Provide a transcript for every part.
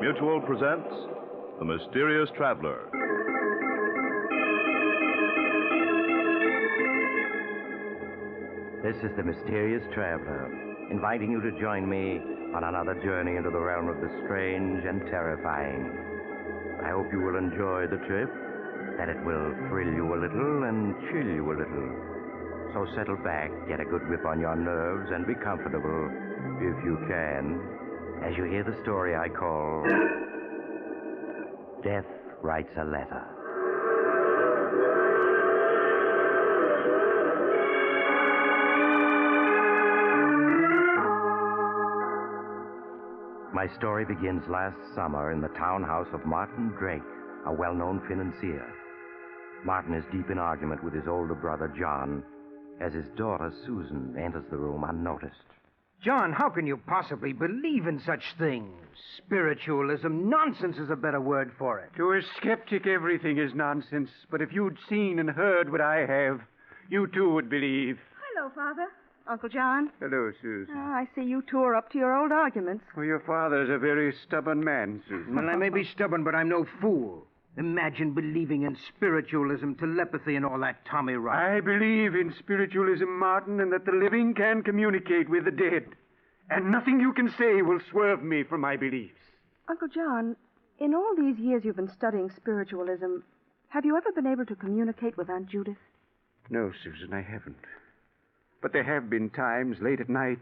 Mutual presents The Mysterious Traveler. This is The Mysterious Traveler, inviting you to join me on another journey into the realm of the strange and terrifying. I hope you will enjoy the trip, that it will thrill you a little and chill you a little. So settle back, get a good grip on your nerves, and be comfortable, if you can, as you hear the story I call Death Writes a Letter. My story begins last summer in the townhouse of Martin Drake, a well-known financier. Martin is deep in argument with his older brother, John, as his daughter, Susan, enters the room unnoticed. John, how can you possibly believe in such things? Spiritualism, nonsense is a better word for it. To a skeptic, everything is nonsense. But if you'd seen and heard what I have, you too would believe. Hello, Father. Uncle John. Hello, Susan. I see you two are up to your old arguments. Well, your father's a very stubborn man, Susan. Well, I may be stubborn, but I'm no fool. Imagine believing in spiritualism, telepathy, and all that Tommy rot. I believe in spiritualism, Martin, and that the living can communicate with the dead. And nothing you can say will swerve me from my beliefs. Uncle John, in all these years you've been studying spiritualism, have you ever been able to communicate with Aunt Judith? No, Susan, I haven't. But there have been times late at night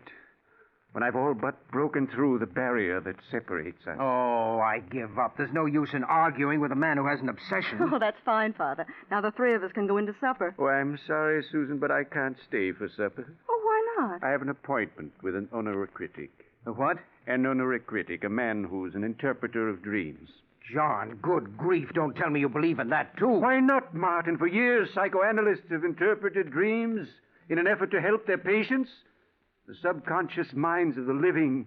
when I've all but broken through the barrier that separates us. Oh, I give up. There's no use in arguing with a man who has an obsession. Oh, that's fine, Father. Now the three of us can go into supper. Oh, I'm sorry, Susan, but I can't stay for supper. Oh, why not? I have an appointment with an onoricritic. A what? An onoricritic, a man who's an interpreter of dreams. John, good grief, don't tell me you believe in that, too. Why not, Martin? For years, psychoanalysts have interpreted dreams in an effort to help their patients. The subconscious minds of the living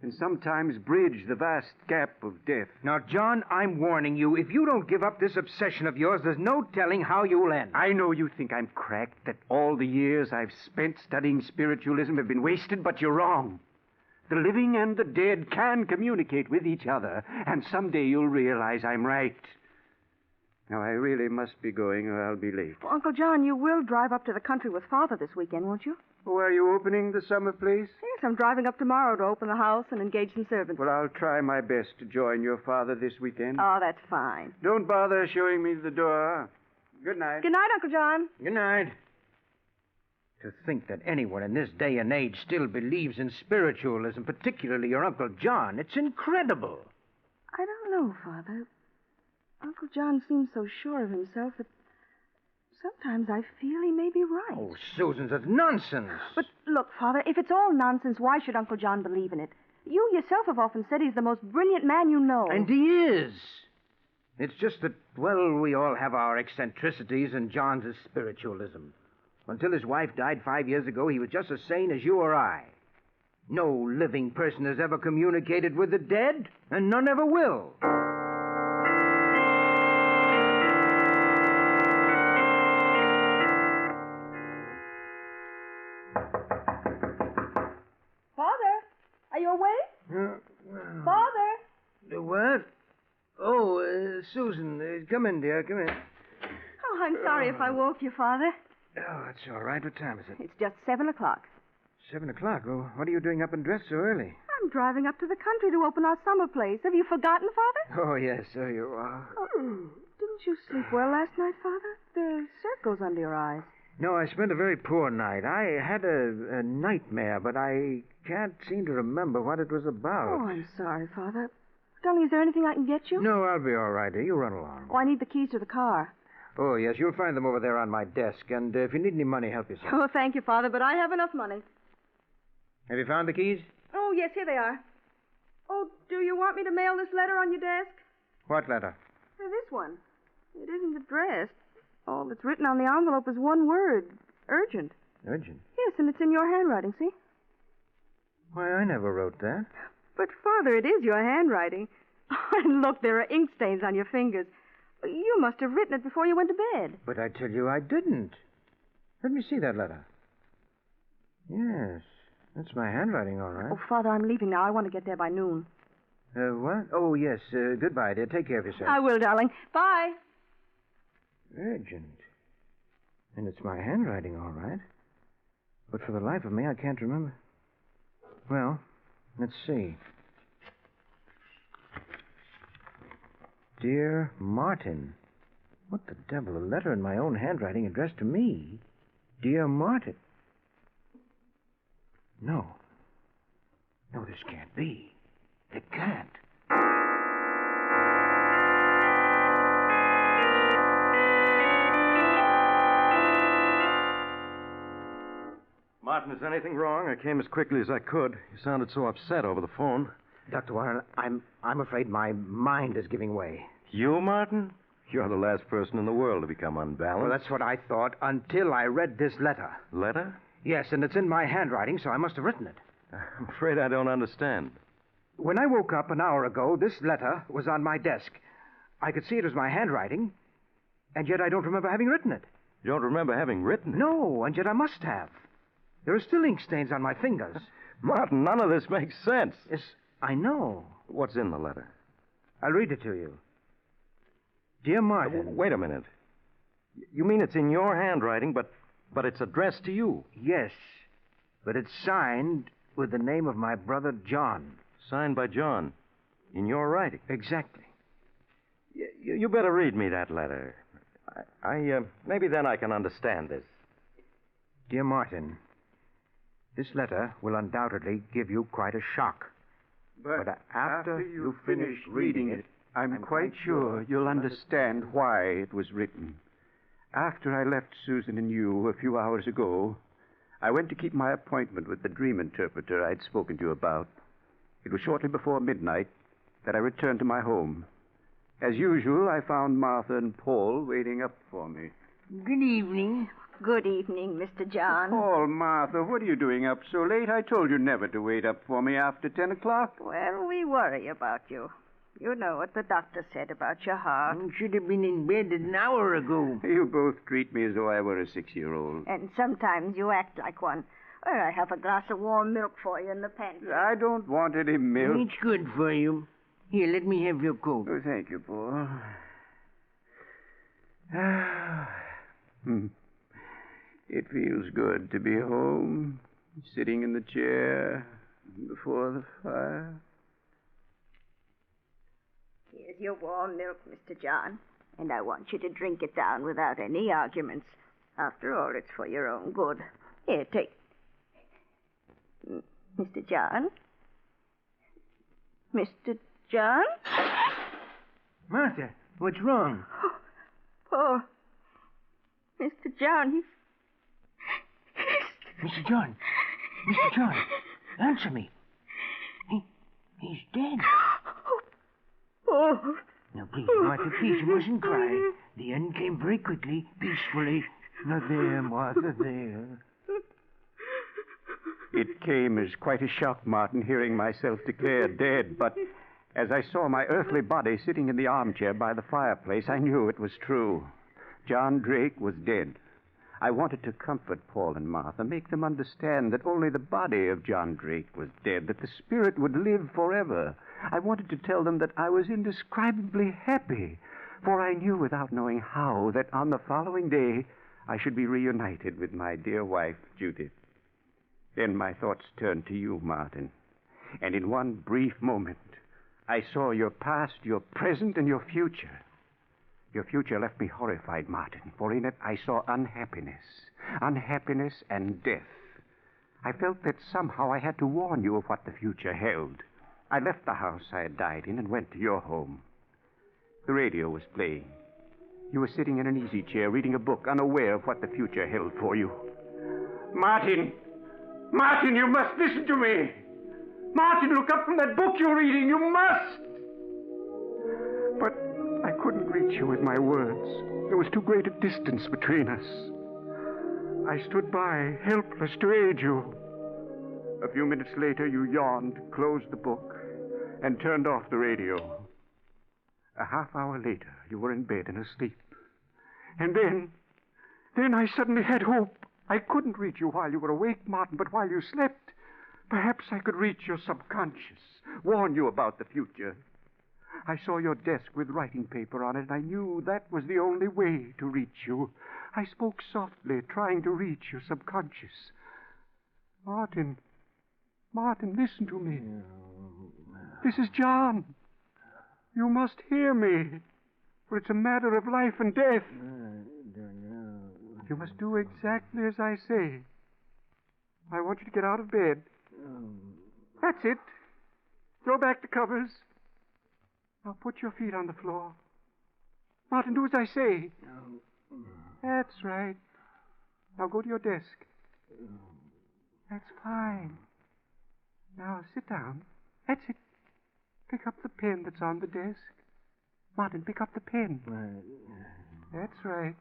and sometimes bridge the vast gap of death. Now, John, I'm warning you, if you don't give up this obsession of yours, there's no telling how you'll end. I know you think I'm cracked, that all the years I've spent studying spiritualism have been wasted, but you're wrong. The living and the dead can communicate with each other, and someday you'll realize I'm right. Now, I really must be going or I'll be late. Well, Uncle John, you will drive up to the country with Father this weekend, won't you? Oh, are you opening the summer place? Yes, I'm driving up tomorrow to open the house and engage some servants. Well, I'll try my best to join your father this weekend. Oh, that's fine. Don't bother showing me the door. Good night. Good night, Uncle John. Good night. To think that anyone in this day and age still believes in spiritualism, particularly your Uncle John, it's incredible. I don't know, Father. Uncle John seems so sure of himself that sometimes I feel he may be right. Oh, Susan, that's nonsense. But look, Father, if it's all nonsense, why should Uncle John believe in it? You yourself have often said he's the most brilliant man you know. And he is. It's just that, well, we all have our eccentricities, and John's is spiritualism. Until his wife died 5 years ago, he was just as sane as you or I. No living person has ever communicated with the dead, and none ever will. Father, are you awake? Father? What? Oh, Susan, come in, dear, come in. Oh, I'm sorry if I woke you, Father. Oh, that's all right. What time is it? It's just 7 o'clock. 7 o'clock. Oh, what are you doing up and dressed so early? I'm driving up to the country to open our summer place. Have you forgotten, Father? Oh, yes, so you are. Oh, didn't you sleep well last night, Father? There are circles under your eyes. No, I spent a very poor night. I had a nightmare, but I can't seem to remember what it was about. Oh, I'm sorry, Father. Tell me, is there anything I can get you? No, I'll be all right, dear. You run along. Oh, I need the keys to the car. Oh, yes, you'll find them over there on my desk. And if you need any money, help yourself. Oh, thank you, Father, but I have enough money. Have you found the keys? Oh, yes, here they are. Oh, do you want me to mail this letter on your desk? What letter? This one. It isn't addressed. All that's written on the envelope is one word. Urgent. Urgent? Yes, and it's in your handwriting, see? Why, I never wrote that. But, Father, it is your handwriting. And look, there are ink stains on your fingers. You must have written it before you went to bed. But I tell you I didn't. Let me see that letter. Yes, that's my handwriting, all right. Oh, Father, I'm leaving now. I want to get there by noon. What? Oh, yes. Goodbye, dear. Take care of yourself. I will, darling. Bye. Urgent. And it's my handwriting, all right. But for the life of me, I can't remember. Well, let's see. Dear Martin. What the devil? A letter in my own handwriting addressed to me. Dear Martin. No. No, this can't be. It can't. Martin, is anything wrong? I came as quickly as I could. You sounded so upset over the phone. Dr. Warren, I'm afraid my mind is giving way. You, Martin? You're the last person in the world to become unbalanced. Well, that's what I thought until I read this letter. Letter? Yes, and it's in my handwriting, so I must have written it. I'm afraid I don't understand. When I woke up an hour ago, this letter was on my desk. I could see it was my handwriting, and yet I don't remember having written it. You don't remember having written it? No, and yet I must have. There are still ink stains on my fingers. Martin, none of this makes sense. Yes, I know. What's in the letter? I'll read it to you. Dear Martin. Wait a minute. You mean it's in your handwriting, but it's addressed to you? Yes, but it's signed with the name of my brother John. Signed by John. In your writing? Exactly. You better read me that letter. Maybe then I can understand this. Dear Martin, this letter will undoubtedly give you quite a shock. But after you finish reading it, I'm quite sure you'll understand why it was written. After I left Susan and you a few hours ago, I went to keep my appointment with the dream interpreter I'd spoken to you about. It was shortly before midnight that I returned to my home. As usual, I found Martha and Paul waiting up for me. Good evening. Good evening, Mr. John. Paul, Martha, what are you doing up so late? I told you never to wait up for me after 10 o'clock. Well, we worry about you. You know what the doctor said about your heart. You should have been in bed an hour ago. You both treat me as though I were a 6-year-old. And sometimes you act like one. Well, I have a glass of warm milk for you in the pantry. I don't want any milk. It's good for you. Here, let me have your coat. Oh, thank you, Paul. It feels good to be home, sitting in the chair before the fire. Here's your warm milk, Mr. John. And I want you to drink it down without any arguments. After all, it's for your own good. Here, take... Mr. John? Mr. John? Martha, what's wrong? Paul. Mr. John, Mr. John. Mr. John, answer me. He's dead. Paul. Now, please, Martha, please, you mustn't cry. The end came very quickly, peacefully. Now, there, Martha, there. It came as quite a shock, Martin, hearing myself declared dead, but as I saw my earthly body sitting in the armchair by the fireplace, I knew it was true. John Drake was dead. I wanted to comfort Paul and Martha, make them understand that only the body of John Drake was dead, that the spirit would live forever. I wanted to tell them that I was indescribably happy, for I knew without knowing how that on the following day I should be reunited with my dear wife, Judith. Then my thoughts turned to you, Martin, and in one brief moment I saw your past, your present, and your future. Your future left me horrified, Martin, for in it I saw unhappiness and death. I felt that somehow I had to warn you of what the future held. I left the house I had died in and went to your home. The radio was playing. You were sitting in an easy chair reading a book, unaware of what the future held for you. Martin! Martin, you must listen to me! Martin, look up from that book you're reading. You must! But I couldn't reach you with my words. There was too great a distance between us. I stood by, helpless to aid you. A few minutes later, you yawned, closed the book, and turned off the radio. A half hour later, you were in bed and asleep. And then I suddenly had hope. I couldn't reach you while you were awake, Martin, but while you slept, Perhaps I could reach your subconscious, warn you about the future. I saw your desk with writing paper on it, and I knew that was the only way to reach you. I spoke softly, trying to reach your subconscious. Martin, listen to me. This is John. You must hear me, for it's a matter of life and death. You must do exactly as I say. I want you to get out of bed. That's it. Throw back the covers. Now put your feet on the floor. Martin, do as I say. That's right. Now go to your desk. That's fine. Now sit down. That's it. Pick up the pen that's on the desk. Martin, pick up the pen. That's right.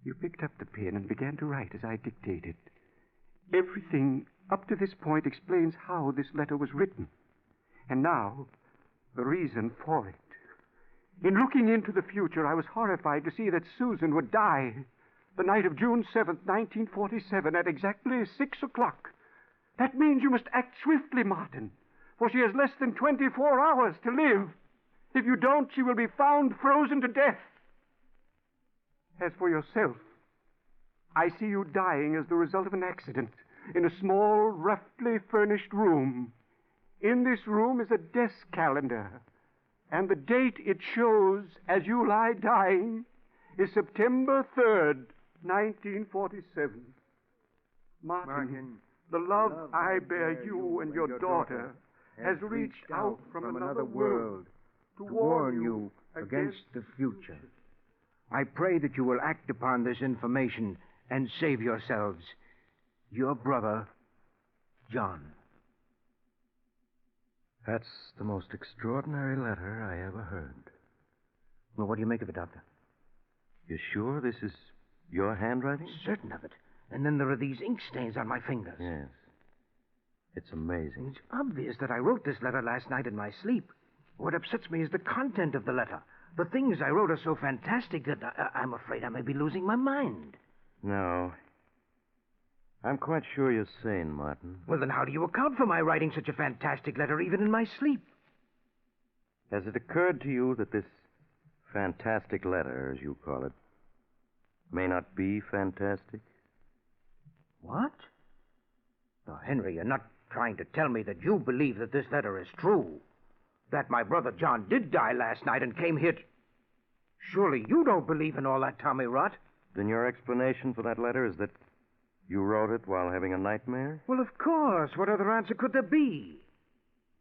You picked up the pen and began to write as I dictated. Everything up to this point explains how this letter was written. And now, the reason for it. In looking into the future, I was horrified to see that Susan would die the night of June 7th, 1947, at exactly 6 o'clock. That means you must act swiftly, Martin, for she has less than 24 hours to live. If you don't, she will be found frozen to death. As for yourself, I see you dying as the result of an accident in a small, roughly furnished room. In this room is a desk calendar, and the date it shows as you lie dying is September 3rd, 1947. Martin, the love I bear you and your daughter has reached out from another world to warn you against the future. I pray that you will act upon this information and save yourselves. Your brother, John. That's the most extraordinary letter I ever heard. Well, what do you make of it, Doctor? You sure this is your handwriting? Certain of it. And then there are these ink stains on my fingers. Yes. It's amazing. It's obvious that I wrote this letter last night in my sleep. What upsets me is the content of the letter. The things I wrote are so fantastic that I'm afraid I may be losing my mind. No. I'm quite sure you're sane, Martin. Well, then how do you account for my writing such a fantastic letter even in my sleep? Has it occurred to you that this fantastic letter, as you call it, may not be fantastic? What? Now, Henry, you're not trying to tell me that you believe that this letter is true. That my brother John did die last night and came here to... Surely you don't believe in all that Tommy rot. Then your explanation for that letter is that you wrote it while having a nightmare? Well, of course. What other answer could there be?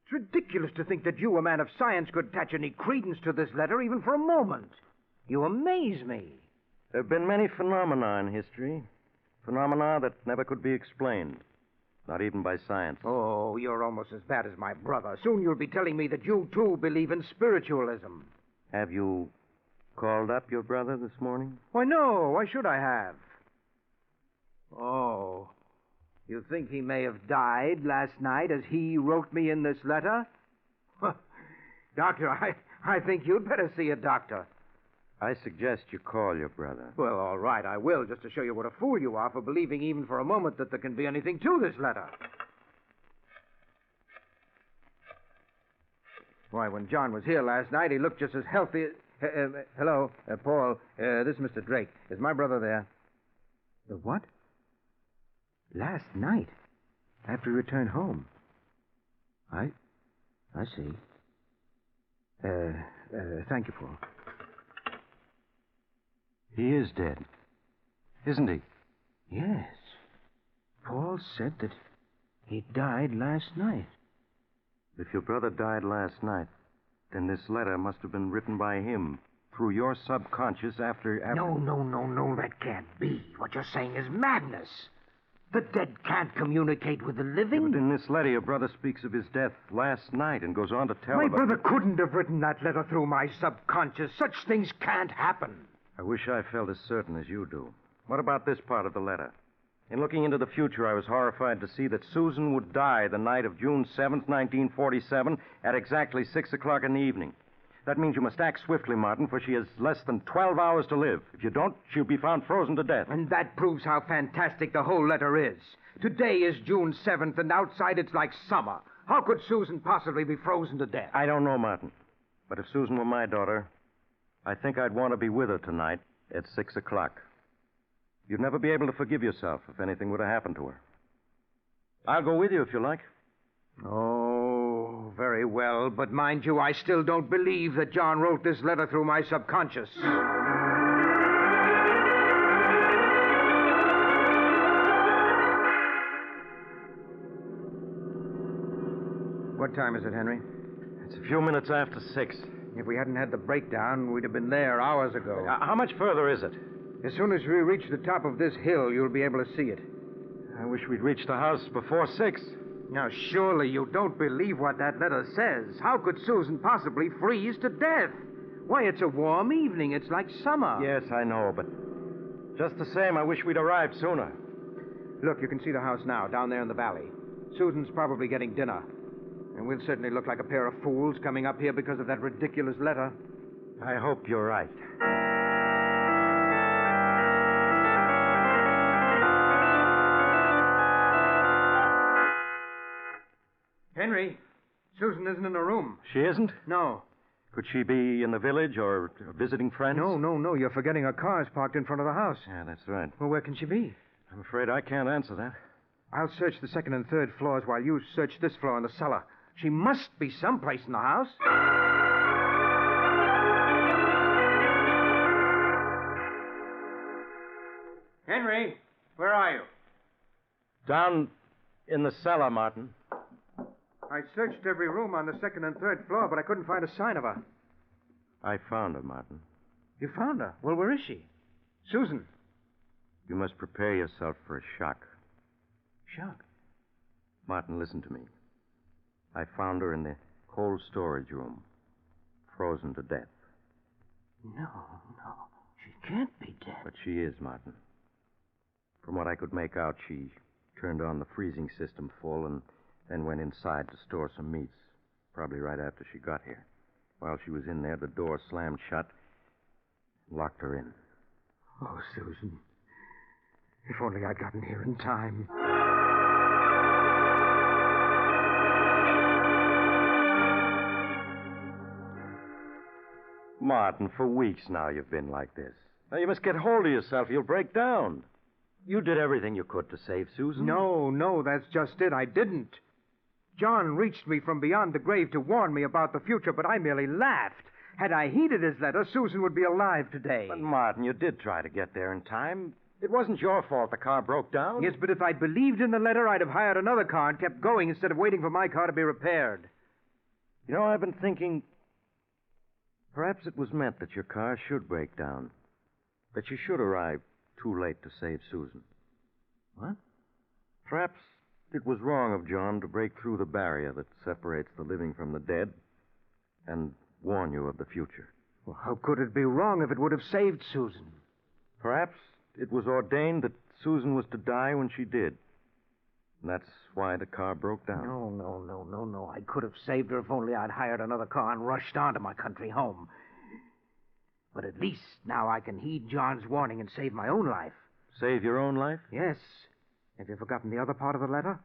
It's ridiculous to think that you, a man of science, could attach any credence to this letter even for a moment. You amaze me. There have been many phenomena in history. Phenomena that never could be explained. Not even by science. Oh, you're almost as bad as my brother. Soon you'll be telling me that you, too, believe in spiritualism. Have you called up your brother this morning? Why, no. Why should I have? Oh, you think he may have died last night as he wrote me in this letter? Doctor, I think you'd better see a doctor. I suggest you call your brother. Well, all right, I will, just to show you what a fool you are for believing even for a moment that there can be anything to this letter. Why, when John was here last night, he looked just as healthy... hello, Paul. This is Mr. Drake. Is my brother there? The what? Last night? After he returned home? I see. Thank you, Paul. He is dead, isn't he? Yes. Paul said that he died last night. If your brother died last night, then this letter must have been written by him through your subconscious after... No, that can't be. What you're saying is madness. The dead can't communicate with the living. Yeah, but in this letter, your brother speaks of his death last night and goes on to tell My about... brother couldn't have written that letter through my subconscious. Such things can't happen. I wish I felt as certain as you do. What about this part of the letter? In looking into the future, I was horrified to see that Susan would die the night of June 7th, 1947, at exactly 6 o'clock in the evening. That means you must act swiftly, Martin, for she has less than 12 hours to live. If you don't, she'll be found frozen to death. And that proves how fantastic the whole letter is. Today is June 7th, and outside it's like summer. How could Susan possibly be frozen to death? I don't know, Martin. But if Susan were my daughter, I think I'd want to be with her tonight at 6 o'clock. You'd never be able to forgive yourself if anything were to happen to her. I'll go with you if you like. Oh, very well. But mind you, I still don't believe that John wrote this letter through my subconscious. What time is it, Henry? It's a few minutes after 6. If we hadn't had the breakdown, we'd have been there hours ago. How much further is it? As soon as we reach the top of this hill, you'll be able to see it. I wish we'd reached the house before 6. Now, surely you don't believe what that letter says. How could Susan possibly freeze to death? Why, it's a warm evening. It's like summer. Yes, I know, but just the same, I wish we'd arrived sooner. Look, you can see the house now, down there in the valley. Susan's probably getting dinner. And we'll certainly look like a pair of fools coming up here because of that ridiculous letter. I hope you're right. Henry, Susan isn't in her room. She isn't? No. Could she be in the village or visiting friends? No. You're forgetting her car's parked in front of the house. Yeah, that's right. Well, where can she be? I'm afraid I can't answer that. I'll search the second and third floors while you search this floor in the cellar. She must be someplace in the house. Henry, where are you? Down in the cellar, Martin. I searched every room on the second and third floor, but I couldn't find a sign of her. I found her, Martin. You found her? Well, where is she? Susan. You must prepare yourself for a shock. Shock? Martin, listen to me. I found her in the cold storage room, frozen to death. No. She can't be dead. But she is, Martin. From what I could make out, she turned on the freezing system full and then went inside to store some meats, probably right after she got here. While she was in there, the door slammed shut and locked her in. Oh, Susan. If only I'd gotten here in time. Martin, for weeks now you've been like this. Now you must get hold of yourself. You'll break down. You did everything you could to save Susan. No, that's just it. I didn't. John reached me from beyond the grave to warn me about the future, but I merely laughed. Had I heeded his letter, Susan would be alive today. But, Martin, you did try to get there in time. It wasn't your fault the car broke down. Yes, but if I'd believed in the letter, I'd have hired another car and kept going instead of waiting for my car to be repaired. You know, I've been thinking perhaps it was meant that your car should break down. That you should arrive too late to save Susan. What? Perhaps it was wrong of John to break through the barrier that separates the living from the dead and warn you of the future. Well, how could it be wrong if it would have saved Susan? Perhaps it was ordained that Susan was to die when she did. And that's why the car broke down. No. I could have saved her if only I'd hired another car and rushed on to my country home. But at least now I can heed John's warning and save my own life. Save your own life? Yes. Have you forgotten the other part of the letter?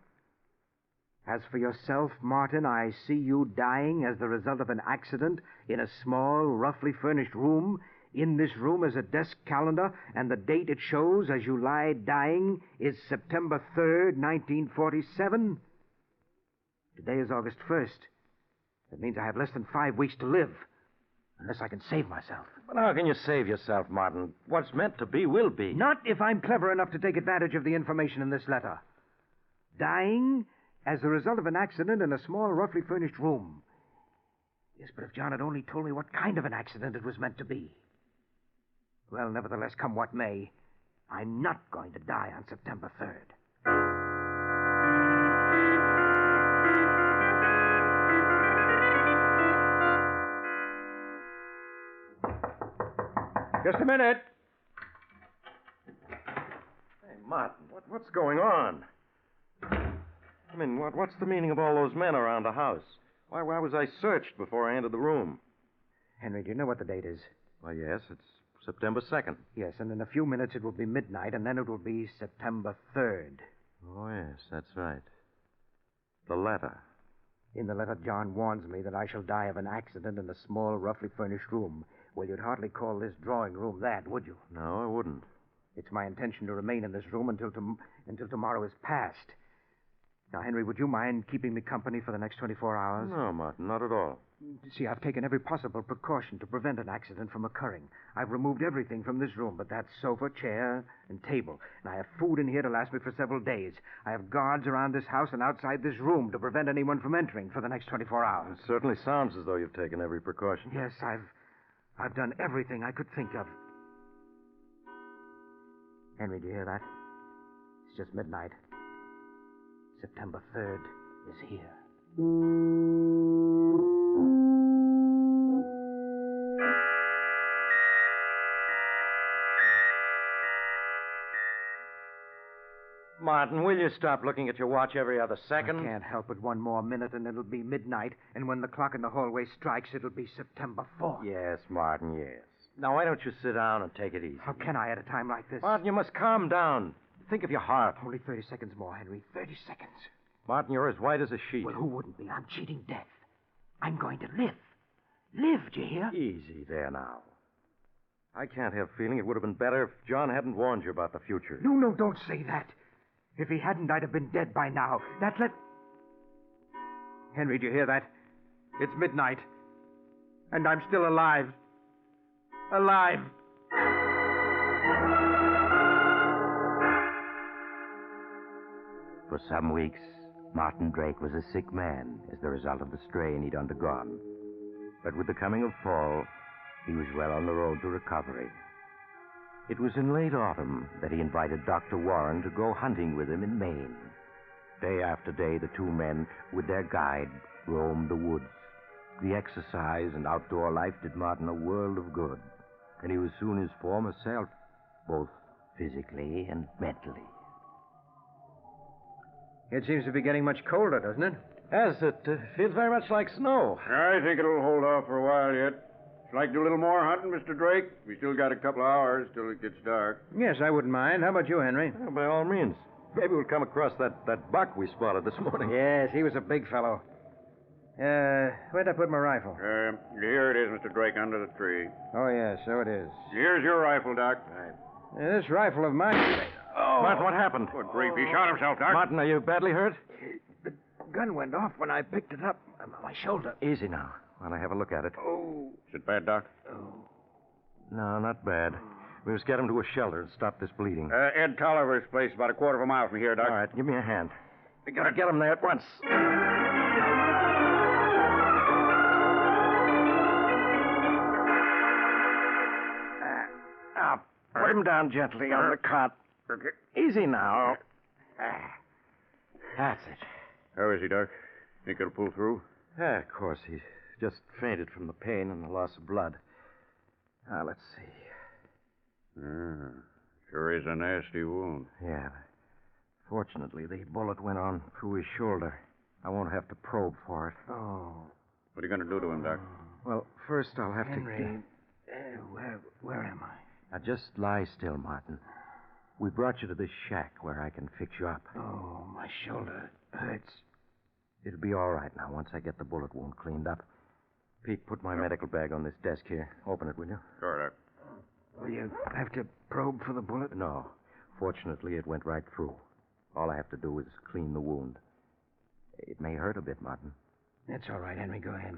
As for yourself, Martin, I see you dying as the result of an accident in a small, roughly furnished room. In this room is a desk calendar, and the date it shows as you lie dying is September 3rd, 1947. Today is August 1st. That means I have less than 5 weeks to live, unless I can save myself. But how can you save yourself, Martin? What's meant to be will be. Not if I'm clever enough to take advantage of the information in this letter. Dying as the result of an accident in a small, roughly furnished room. Yes, but if John had only told me what kind of an accident it was meant to be. Well, nevertheless, come what may, I'm not going to die on September 3rd. Just a minute. Hey, Martin, what's going on? I mean, what's the meaning of all those men around the house? Why was I searched before I entered the room? Henry, do you know what the date is? Well, yes, it's September 2nd. Yes, and in a few minutes it will be midnight, and then it will be September 3rd. Oh, yes, that's right. The letter. In the letter, John warns me that I shall die of an accident in a small, roughly furnished room. Well, you'd hardly call this drawing room that, would you? No, I wouldn't. It's my intention to remain in this room until tomorrow is past. Now, Henry, would you mind keeping me company for the next 24 hours? No, Martin, not at all. See, I've taken every possible precaution to prevent an accident from occurring. I've removed everything from this room but that sofa, chair, and table. And I have food in here to last me for several days. I have guards around this house and outside this room to prevent anyone from entering for the next 24 hours. It certainly sounds as though you've taken every precaution. Yes, I've done everything I could think of. Henry, do you hear that? It's just midnight. September 3rd is here. Martin, will you stop looking at your watch every other second? I can't help it. One more minute and it'll be midnight. And when the clock in the hallway strikes, it'll be September 4th. Yes, Martin, yes. Now, why don't you sit down and take it easy? How can I at a time like this? Martin, you must calm down. Think of your heart. Only 30 seconds more, Henry. 30 seconds. Martin, you're as white as a sheet. Well, who wouldn't be? I'm cheating death. I'm going to live. Live, do you hear? Easy there now. I can't help feeling it would have been better if John hadn't warned you about the future. No, don't say that. If he hadn't, I'd have been dead by now. Henry, do you hear that? It's midnight. And I'm still alive. Alive. For some weeks, Martin Drake was a sick man as the result of the strain he'd undergone. But with the coming of fall, he was well on the road to recovery. It was in late autumn that he invited Dr. Warren to go hunting with him in Maine. Day after day, the two men, with their guide, roamed the woods. The exercise and outdoor life did Martin a world of good, and he was soon his former self, both physically and mentally. It seems to be getting much colder, doesn't it? Yes, it feels very much like snow. I think it'll hold off for a while yet. Would you like to do a little more hunting, Mr. Drake? We still got a couple of hours till it gets dark. Yes, I wouldn't mind. How about you, Henry? Well, by all means. Maybe we'll come across that buck we spotted this morning. Yes, he was a big fellow. Where'd I put my rifle? Here it is, Mr. Drake, under the tree. Oh, yes, so it is. Here's your rifle, Doc. This rifle of mine... Oh! Martin, what happened? Good grief, he shot himself, Doc. Martin, are you badly hurt? The gun went off when I picked it up on my shoulder. Easy now, while I have a look at it. Oh. Is it bad, Doc? No, not bad. We must get him to a shelter and stop this bleeding. Ed Tolliver's place, about a quarter of a mile from here, Doc. All right, give me a hand. We gotta get him there at once. Now, put him down gently on the cot. Okay. Easy now. That's it. How is he, Doc? Think he'll pull through? Yeah, of course. He just fainted from the pain and the loss of blood. Now, let's see. Sure is a nasty wound. Yeah. Fortunately, the bullet went on through his shoulder. I won't have to probe for it. Oh. What are you going to do to him, Doc? Well, first I'll have Henry, to... where am I? Now, just lie still, Martin. We brought you to this shack where I can fix you up. Oh, my shoulder hurts. It'll be all right now once I get the bullet wound cleaned up. Pete, put my medical bag on this desk here. Open it, will you? Sure, Doc. Will you have to probe for the bullet? No. Fortunately, it went right through. All I have to do is clean the wound. It may hurt a bit, Martin. That's all right, Henry. Go ahead.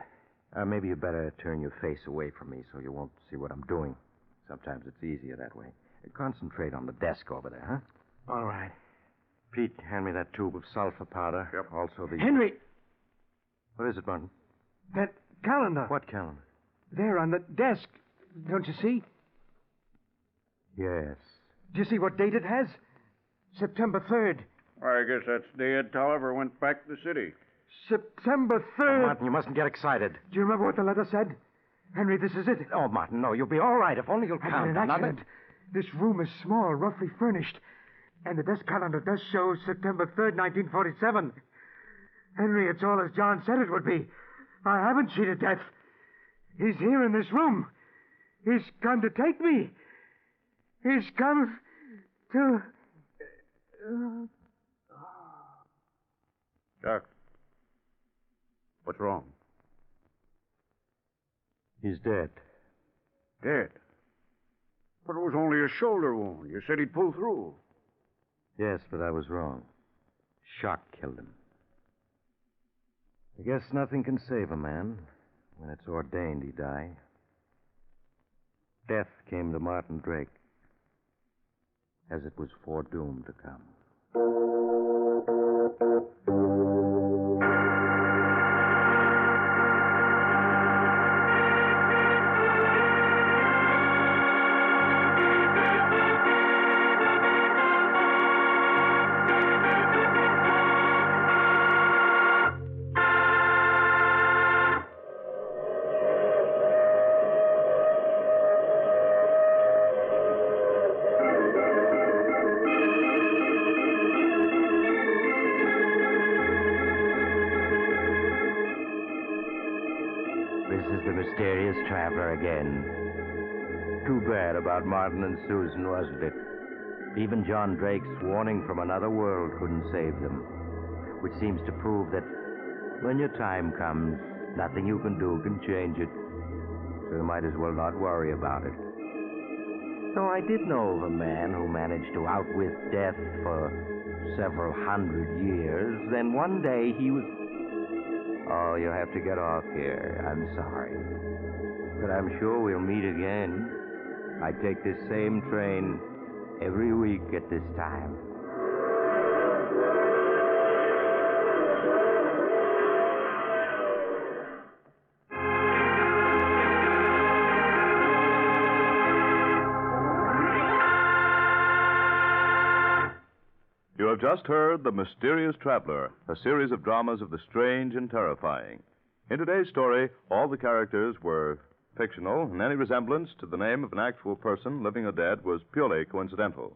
Maybe you better turn your face away from me so you won't see what I'm doing. Sometimes it's easier that way. Concentrate on the desk over there, huh? All right. Pete, hand me that tube of sulfur powder. Yep. Also the... Henry, What is it, Martin? that calendar. What calendar? There on the desk. Don't you see? Yes. Do you see what date it has? September 3rd. I guess that's the day Ed Tolliver went back to the city. September Oh, 3rd. Martin, you mustn't get excited. Do you remember what the letter said? Henry, this is it. Oh, Martin, no. You'll be all right if only you'll I had calm an down. Now, accident. This room is small, roughly furnished. And the desk calendar does show September 3rd, 1947. Henry, it's all as John said it would be. I haven't cheated death. He's here in this room. He's come to take me. He's come to... Jack, what's wrong? He's dead. Dead. But it was only a shoulder wound. You said he'd pull through. Yes, but I was wrong. Shock killed him. I guess nothing can save a man when it's ordained he die. Death came to Martin Drake as it was foredoomed to come. Mysterious traveler again. Too bad about Martin and Susan, wasn't it? Even John Drake's warning from another world couldn't save them. Which seems to prove that when your time comes, nothing you can do can change it. So you might as well not worry about it. Though I did know of a man who managed to outwit death for several hundred years. Then one day he was... Oh, you'll have to get off here. I'm sorry. But I'm sure we'll meet again. I take this same train every week at this time. You have just heard The Mysterious Traveler, a series of dramas of the strange and terrifying. In today's story, all the characters were fictional, and any resemblance to the name of an actual person, living or dead, was purely coincidental.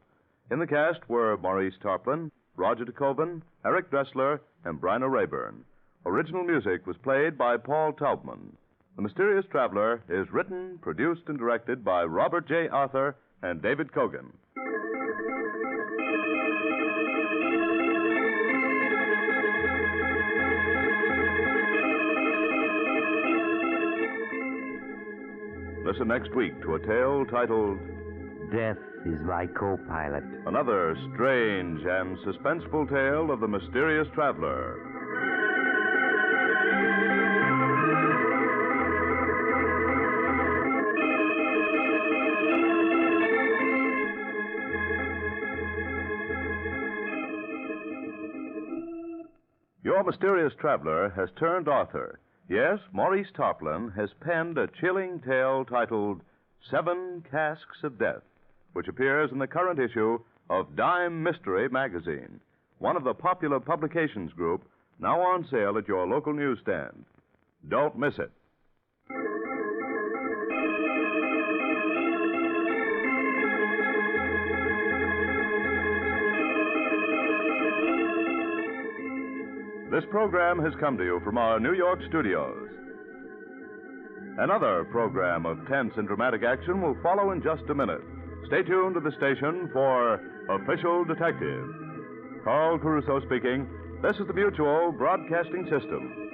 In the cast were Maurice Tarplin, Roger DeCoven, Eric Dressler, and Bryna Rayburn. Original music was played by Paul Taubman. The Mysterious Traveler is written, produced, and directed by Robert J. Arthur and David Kogan. Listen next week to a tale titled Death is my co-pilot. Another Strange and Suspenseful Tale of the Mysterious Traveler. Your Mysterious Traveler has turned author. Yes, Maurice Tarplin has penned a chilling tale titled 7 Casks of Death, which appears in the current issue of Dime Mystery magazine, one of the popular publications group now on sale at your local newsstand. Don't miss it. This program has come to you from our New York studios. Another program of tense and dramatic action will follow in just a minute. Stay tuned to the station for Official Detective. Carl Caruso speaking. This is the Mutual Broadcasting System.